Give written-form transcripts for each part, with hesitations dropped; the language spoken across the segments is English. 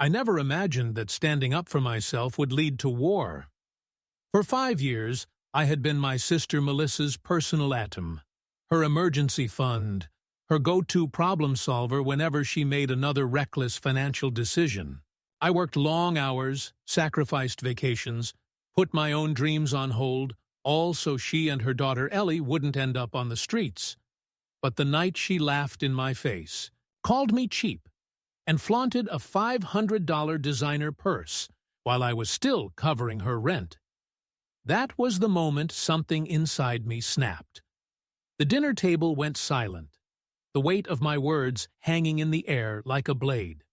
I never imagined that standing up for myself would lead to war. For 5 years, I had been my sister Melissa's personal atom, her emergency fund, her go-to problem solver whenever she made another reckless financial decision. I worked long hours, sacrificed vacations, put my own dreams on hold, all so she and her daughter Ellie wouldn't end up on the streets. But the night she laughed in my face, called me cheap, and flaunted a $500 designer purse while I was still covering her rent. That was the moment something inside me snapped. The dinner table went silent, the weight of my words hanging in the air like a blade.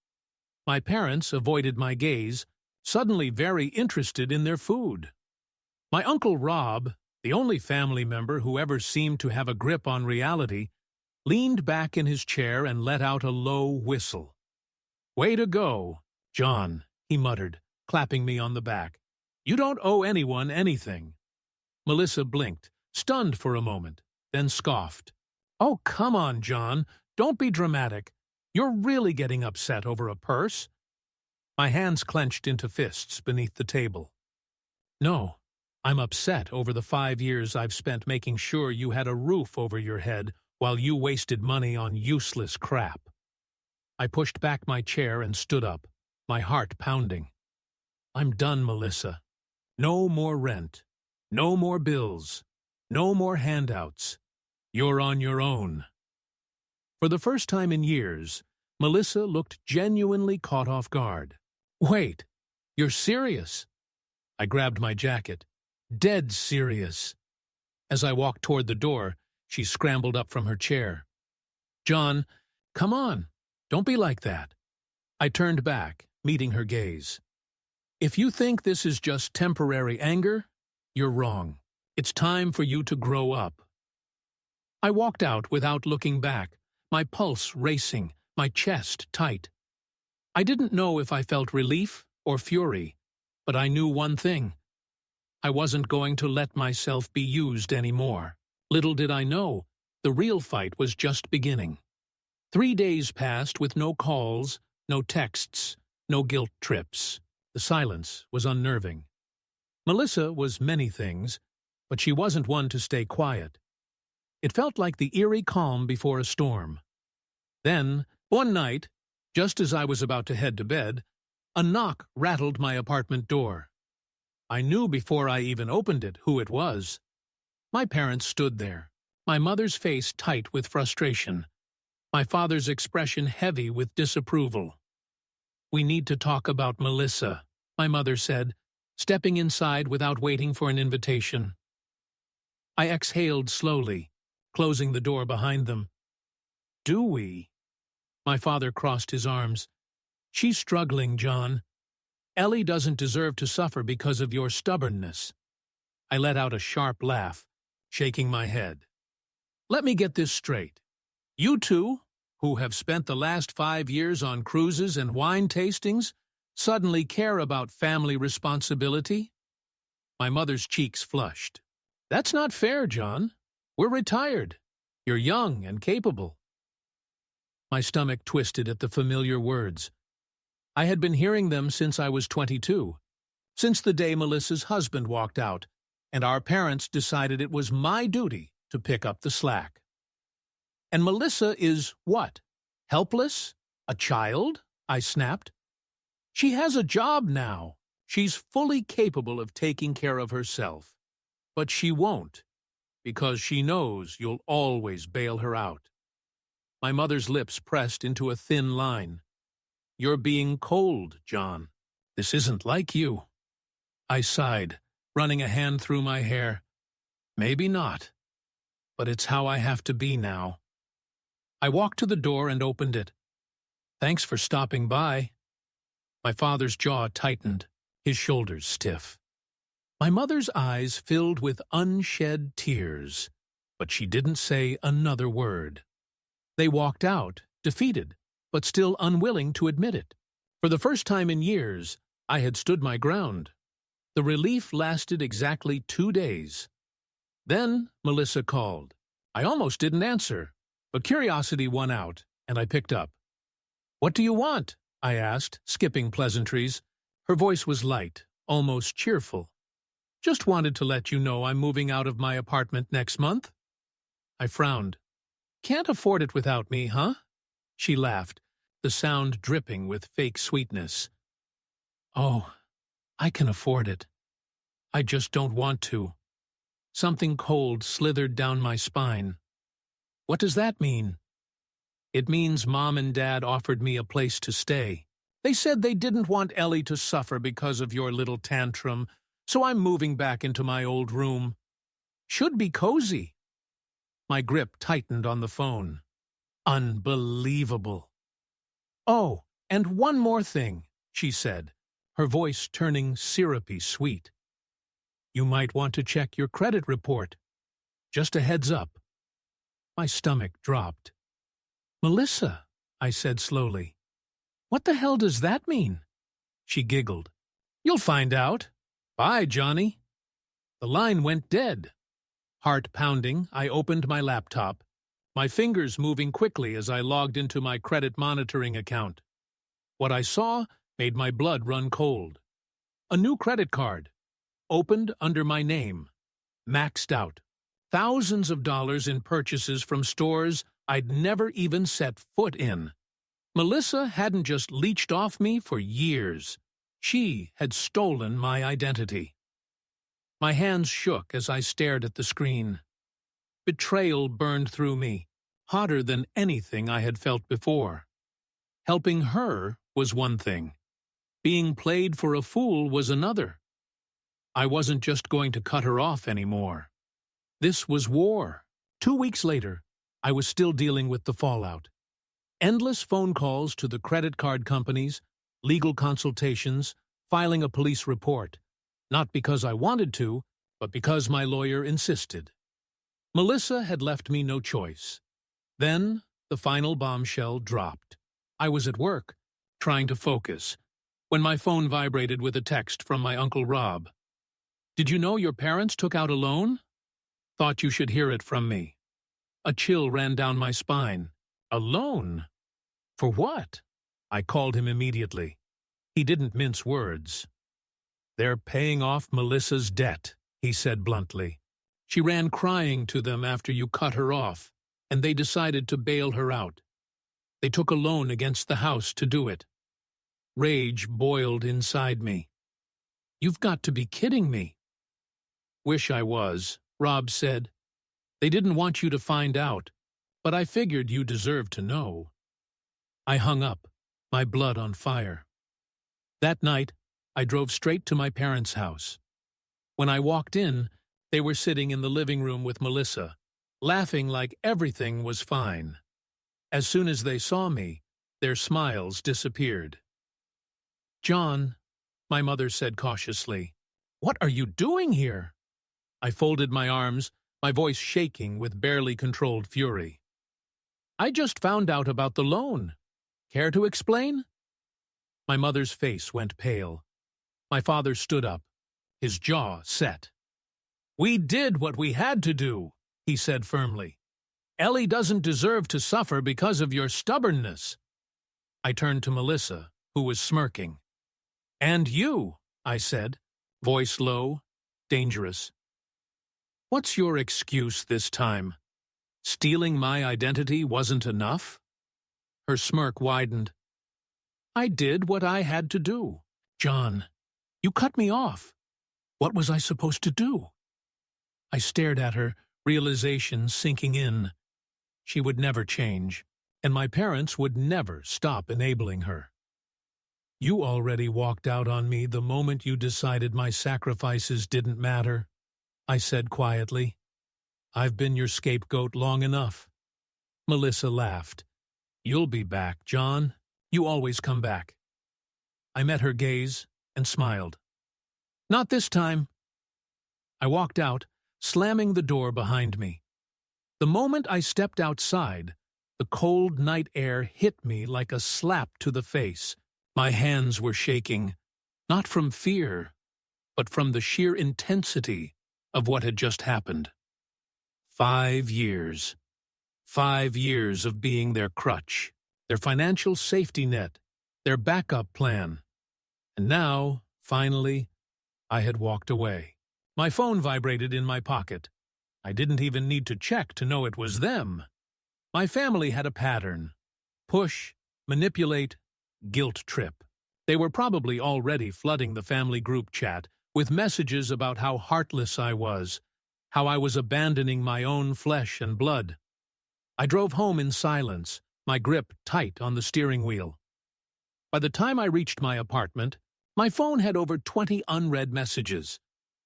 My parents avoided my gaze, suddenly very interested in their food. My Uncle Rob, the only family member who ever seemed to have a grip on reality, leaned back in his chair and let out a low whistle. "Way to go, John," he muttered, clapping me on the back. "You don't owe anyone anything." Melissa blinked, stunned for a moment, then scoffed. "Oh, come on, John. Don't be dramatic. You're really getting upset over a purse?" My hands clenched into fists beneath the table. "No, I'm upset over the 5 years I've spent making sure you had a roof over your head while you wasted money on useless crap." I pushed back my chair and stood up, my heart pounding. "I'm done, Melissa. No more rent. No more bills. No more handouts. You're on your own." For the first time in years, Melissa looked genuinely caught off guard. "Wait, you're serious?" I grabbed my jacket. "Dead serious." As I walked toward the door, she scrambled up from her chair. "John, come on. Don't be like that." I turned back, meeting her gaze. "If you think this is just temporary anger, you're wrong. It's time for you to grow up." I walked out without looking back, my pulse racing, my chest tight. I didn't know if I felt relief or fury, but I knew one thing. I wasn't going to let myself be used anymore. Little did I know, the real fight was just beginning. 3 days passed with no calls, no texts, no guilt trips. The silence was unnerving. Melissa was many things, but she wasn't one to stay quiet. It felt like the eerie calm before a storm. Then, one night, just as I was about to head to bed, a knock rattled my apartment door. I knew before I even opened it who it was. My parents stood there, my mother's face tight with frustration, my father's expression heavy with disapproval. "We need to talk about Melissa," my mother said, stepping inside without waiting for an invitation. I exhaled slowly, closing the door behind them. "Do we?" My father crossed his arms. "She's struggling, John. Ellie doesn't deserve to suffer because of your stubbornness." I let out a sharp laugh, shaking my head. "Let me get this straight. You two, who have spent the last 5 years on cruises and wine tastings, suddenly care about family responsibility?" My mother's cheeks flushed. "That's not fair, John. We're retired. You're young and capable." My stomach twisted at the familiar words. I had been hearing them since I was 22, since the day Melissa's husband walked out, and our parents decided it was my duty to pick up the slack. "And Melissa is what? Helpless? A child?" I snapped. "She has a job now. She's fully capable of taking care of herself. But she won't, because she knows you'll always bail her out." My mother's lips pressed into a thin line. "You're being cold, John. This isn't like you." I sighed, running a hand through my hair. "Maybe not, but it's how I have to be now." I walked to the door and opened it. "Thanks for stopping by." My father's jaw tightened, his shoulders stiff. My mother's eyes filled with unshed tears, but she didn't say another word. They walked out, defeated, but still unwilling to admit it. For the first time in years, I had stood my ground. The relief lasted exactly 2 days. Then Melissa called. I almost didn't answer, but curiosity won out, and I picked up. "What do you want?" I asked, skipping pleasantries. Her voice was light, almost cheerful. Just wanted to let you know I'm moving out of my apartment next month. I frowned. Can't afford it without me, huh? She laughed, the sound dripping with fake sweetness. Oh, I can afford it. I just don't want to. Something cold slithered down my spine. What does that mean? It means Mom and Dad offered me a place to stay. They said they didn't want Ellie to suffer because of your little tantrum, so I'm moving back into my old room. Should be cozy. My grip tightened on the phone. Unbelievable. Oh, and one more thing, she said, her voice turning syrupy sweet. You might want to check your credit report. Just a heads up. My stomach dropped. Melissa, I said slowly. What the hell does that mean? She giggled. You'll find out. Bye, Johnny. The line went dead. Heart pounding, I opened my laptop, my fingers moving quickly as I logged into my credit monitoring account. What I saw made my blood run cold. A new credit card, opened under my name, maxed out. Thousands of dollars in purchases from stores I'd never even set foot in. Melissa hadn't just leeched off me for years. She had stolen my identity. My hands shook as I stared at the screen. Betrayal burned through me, hotter than anything I had felt before. Helping her was one thing. Being played for a fool was another. I wasn't just going to cut her off anymore. This was war. 2 weeks later, I was still dealing with the fallout. Endless phone calls to the credit card companies, legal consultations, filing a police report. Not because I wanted to, but because my lawyer insisted. Melissa had left me no choice. Then the final bombshell dropped. I was at work, trying to focus, when my phone vibrated with a text from my Uncle Rob. Did you know your parents took out a loan? Thought you should hear it from me. A chill ran down my spine. A loan? For what? I called him immediately. He didn't mince words. They're paying off Melissa's debt, he said bluntly. She ran crying to them after you cut her off, and they decided to bail her out. They took a loan against the house to do it. Rage boiled inside me. You've got to be kidding me. Wish I was, Rob said. They didn't want you to find out, but I figured you deserved to know. I hung up, my blood on fire. That night, I drove straight to my parents' house. When I walked in, they were sitting in the living room with Melissa, laughing like everything was fine. As soon as they saw me, their smiles disappeared. John, my mother said cautiously, what are you doing here? I folded my arms, my voice shaking with barely controlled fury. I just found out about the loan. Care to explain? My mother's face went pale. My father stood up, his jaw set. We did what we had to do, he said firmly. Ellie doesn't deserve to suffer because of your stubbornness. I turned to Melissa, who was smirking. And you, I said, voice low, dangerous. What's your excuse this time? Stealing my identity wasn't enough? Her smirk widened. I did what I had to do. John, you cut me off. What was I supposed to do? I stared at her, realization sinking in. She would never change, and my parents would never stop enabling her. You already walked out on me the moment you decided my sacrifices didn't matter, I said quietly. I've been your scapegoat long enough. Melissa laughed. You'll be back, John. You always come back. I met her gaze and smiled. Not this time. I walked out, slamming the door behind me. The moment I stepped outside, the cold night air hit me like a slap to the face. My hands were shaking, not from fear, but from the sheer intensity of what had just happened. 5 years. 5 years of being their crutch, their financial safety net, their backup plan. And now, finally, I had walked away. My phone vibrated in my pocket. I didn't even need to check to know it was them. My family had a pattern: push, manipulate, guilt trip. They were probably already flooding the family group chat with messages about how heartless I was, how I was abandoning my own flesh and blood. I drove home in silence, my grip tight on the steering wheel. By the time I reached my apartment, my phone had over 20 unread messages.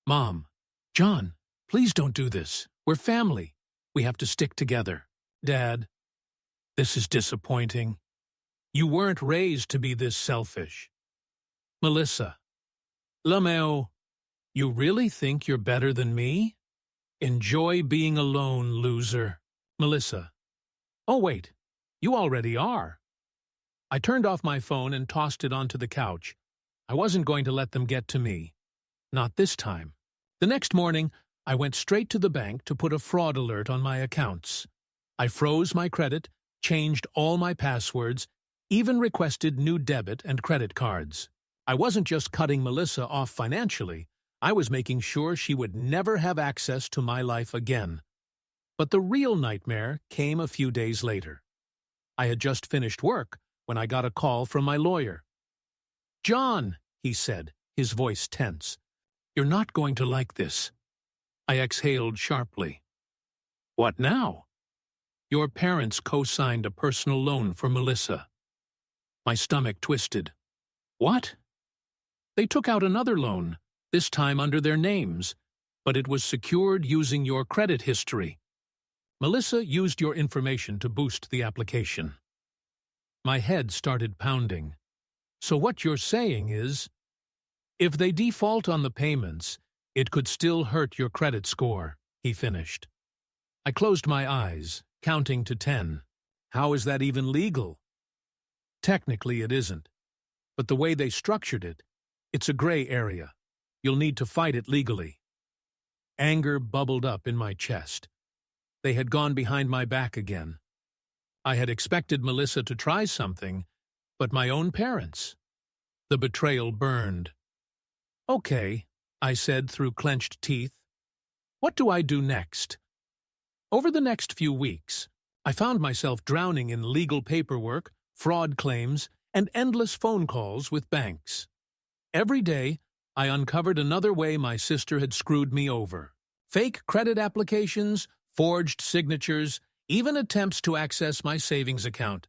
Mom, John, please don't do this. We're family. We have to stick together. Dad, this is disappointing. You weren't raised to be this selfish. Melissa, Lameo, you really think you're better than me? Enjoy being alone, loser. Melissa, oh wait, you already are. I turned off my phone and tossed it onto the couch. I wasn't going to let them get to me. Not this time. The next morning, I went straight to the bank to put a fraud alert on my accounts. I froze my credit, changed all my passwords, even requested new debit and credit cards. I wasn't just cutting Melissa off financially, I was making sure she would never have access to my life again. But the real nightmare came a few days later. I had just finished work when I got a call from my lawyer. John, he said, his voice tense, you're not going to like this. I exhaled sharply. What now? Your parents co-signed a personal loan for Melissa. My stomach twisted. What? They took out another loan, this time under their names, but it was secured using your credit history. Melissa used your information to boost the application. My head started pounding. So what you're saying is, if they default on the payments, it could still hurt your credit score, he finished. I closed my eyes, counting to 10. How is that even legal? Technically it isn't, but the way they structured it, it's a gray area. You'll need to fight it legally. Anger bubbled up in my chest. They had gone behind my back again. I had expected Melissa to try something, but my own parents. The betrayal burned. Okay, I said through clenched teeth. What do I do next? Over the next few weeks, I found myself drowning in legal paperwork, fraud claims, and endless phone calls with banks. Every day, I uncovered another way my sister had screwed me over. Fake credit applications, forged signatures, even attempts to access my savings account.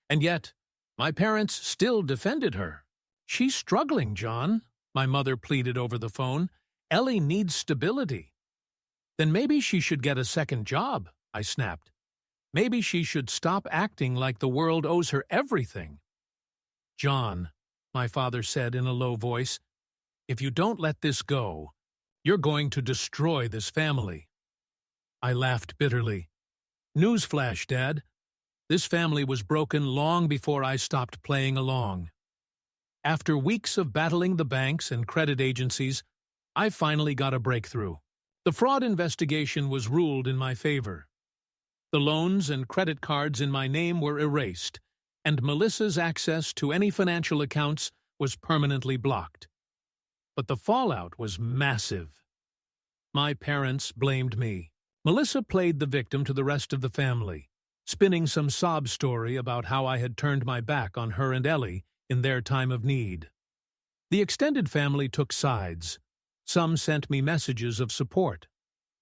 And yet, my parents still defended her. She's struggling, John, my mother pleaded over the phone. Ellie needs stability. Then maybe she should get a second job, I snapped. Maybe she should stop acting like the world owes her everything. John, my father said in a low voice, if you don't let this go, you're going to destroy this family. I laughed bitterly. Newsflash, Dad. This family was broken long before I stopped playing along. After weeks of battling the banks and credit agencies, I finally got a breakthrough. The fraud investigation was ruled in my favor. The loans and credit cards in my name were erased, and Melissa's access to any financial accounts was permanently blocked. But the fallout was massive. My parents blamed me. Melissa played the victim to the rest of the family, spinning some sob story about how I had turned my back on her and Ellie in their time of need. The extended family took sides. Some sent me messages of support.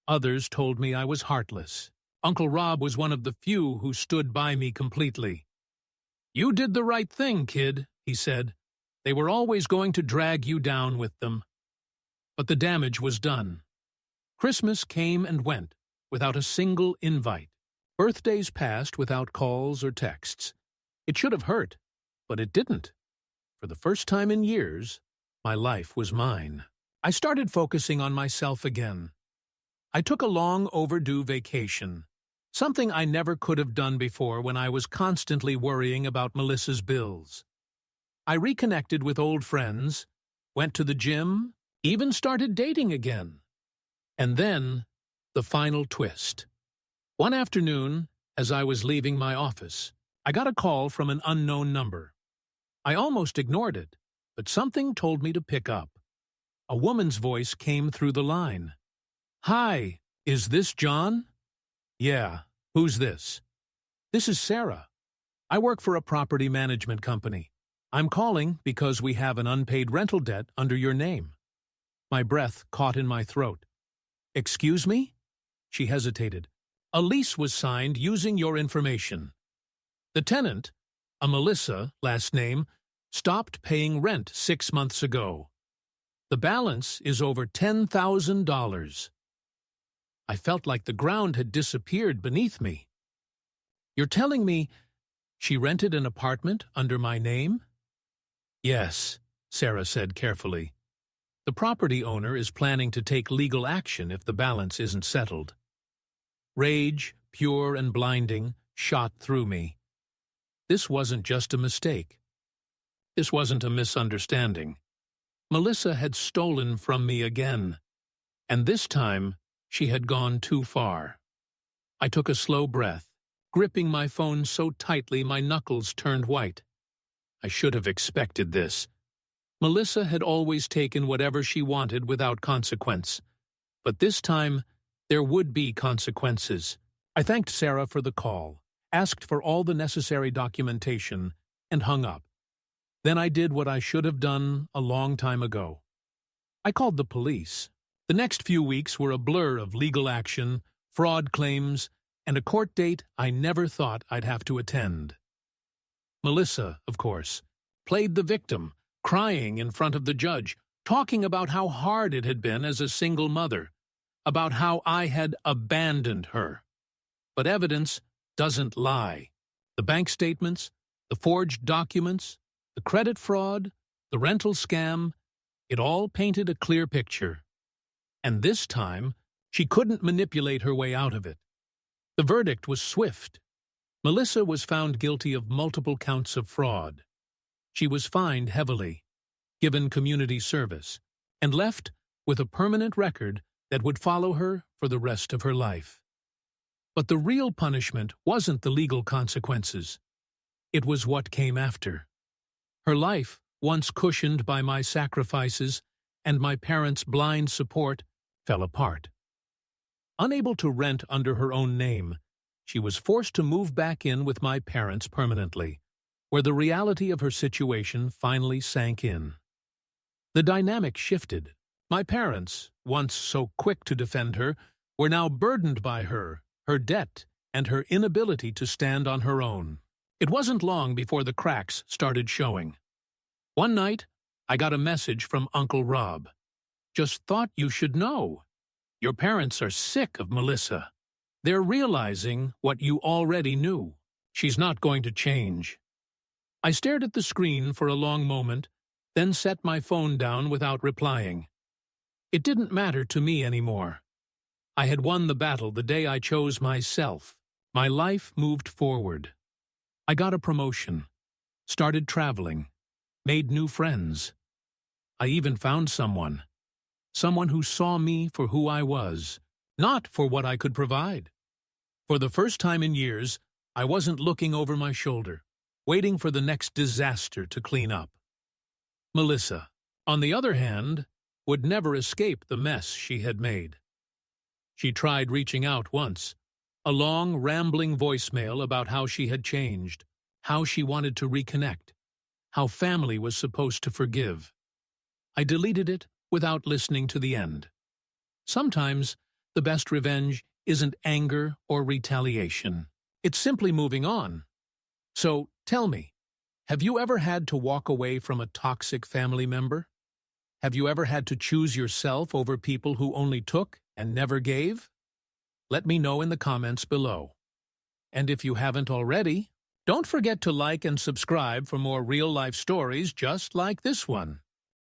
Others told me I was heartless. Uncle Rob was one of the few who stood by me completely. You did the right thing, kid, he said. They were always going to drag you down with them. But the damage was done. Christmas came and went, without a single invite. Birthdays passed without calls or texts. It should have hurt, but it didn't. For the first time in years, my life was mine. I started focusing on myself again. I took a long overdue vacation, something I never could have done before when I was constantly worrying about Melissa's bills. I reconnected with old friends, went to the gym, even started dating again. And then, the final twist. One afternoon, as I was leaving my office, I got a call from an unknown number. I almost ignored it, but something told me to pick up. A woman's voice came through the line. "Hi, is this John?" "Yeah, who's this?" "This is Sarah. I work for a property management company. I'm calling because we have an unpaid rental debt under your name." My breath caught in my throat. "Excuse me?" She hesitated. "A lease was signed using your information. The tenant, a Melissa, last name, stopped paying rent 6 months ago. The balance is over $10,000. I felt like the ground had disappeared beneath me. "You're telling me she rented an apartment under my name?" "Yes," Sarah said carefully. "The property owner is planning to take legal action if the balance isn't settled." Rage, pure and blinding, shot through me. This wasn't just a mistake. This wasn't a misunderstanding. Melissa had stolen from me again, and this time she had gone too far. I took a slow breath, gripping my phone so tightly my knuckles turned white. I should have expected this. Melissa had always taken whatever she wanted without consequence, but this time there would be consequences. I thanked Sarah for the call, asked for all the necessary documentation, and hung up. Then I did what I should have done a long time ago. I called the police. The next few weeks were a blur of legal action, fraud claims, and a court date I never thought I'd have to attend. Melissa, of course, played the victim, crying in front of the judge, talking about how hard it had been as a single mother, about how I had abandoned her. But evidence doesn't lie. The bank statements, the forged documents, the credit fraud, the rental scam, it all painted a clear picture. And this time, she couldn't manipulate her way out of it. The verdict was swift. Melissa was found guilty of multiple counts of fraud. She was fined heavily, given community service, and left with a permanent record that would follow her for the rest of her life. But the real punishment wasn't the legal consequences. It was what came after. Her life, once cushioned by my sacrifices and my parents' blind support, fell apart. Unable to rent under her own name, she was forced to move back in with my parents permanently, where the reality of her situation finally sank in. The dynamic shifted. My parents, once so quick to defend her, were now burdened by her debt, and her inability to stand on her own. It wasn't long before the cracks started showing. One night, I got a message from Uncle Rob. "Just thought you should know. Your parents are sick of Melissa. They're realizing what you already knew. She's not going to change." I stared at the screen for a long moment, then set my phone down without replying. It didn't matter to me anymore. I had won the battle the day I chose myself. My life moved forward. I got a promotion, started traveling, made new friends. I even found someone who saw me for who I was, not for what I could provide. For the first time in years, I wasn't looking over my shoulder, waiting for the next disaster to clean up. Melissa, on the other hand, would never escape the mess she had made. She tried reaching out once, a long, rambling voicemail about how she had changed, how she wanted to reconnect, how family was supposed to forgive. I deleted it without listening to the end. Sometimes the best revenge isn't anger or retaliation. It's simply moving on. So, tell me, have you ever had to walk away from a toxic family member? Have you ever had to choose yourself over people who only took and never gave? Let me know in the comments below. And if you haven't already, don't forget to like and subscribe for more real-life stories just like this one.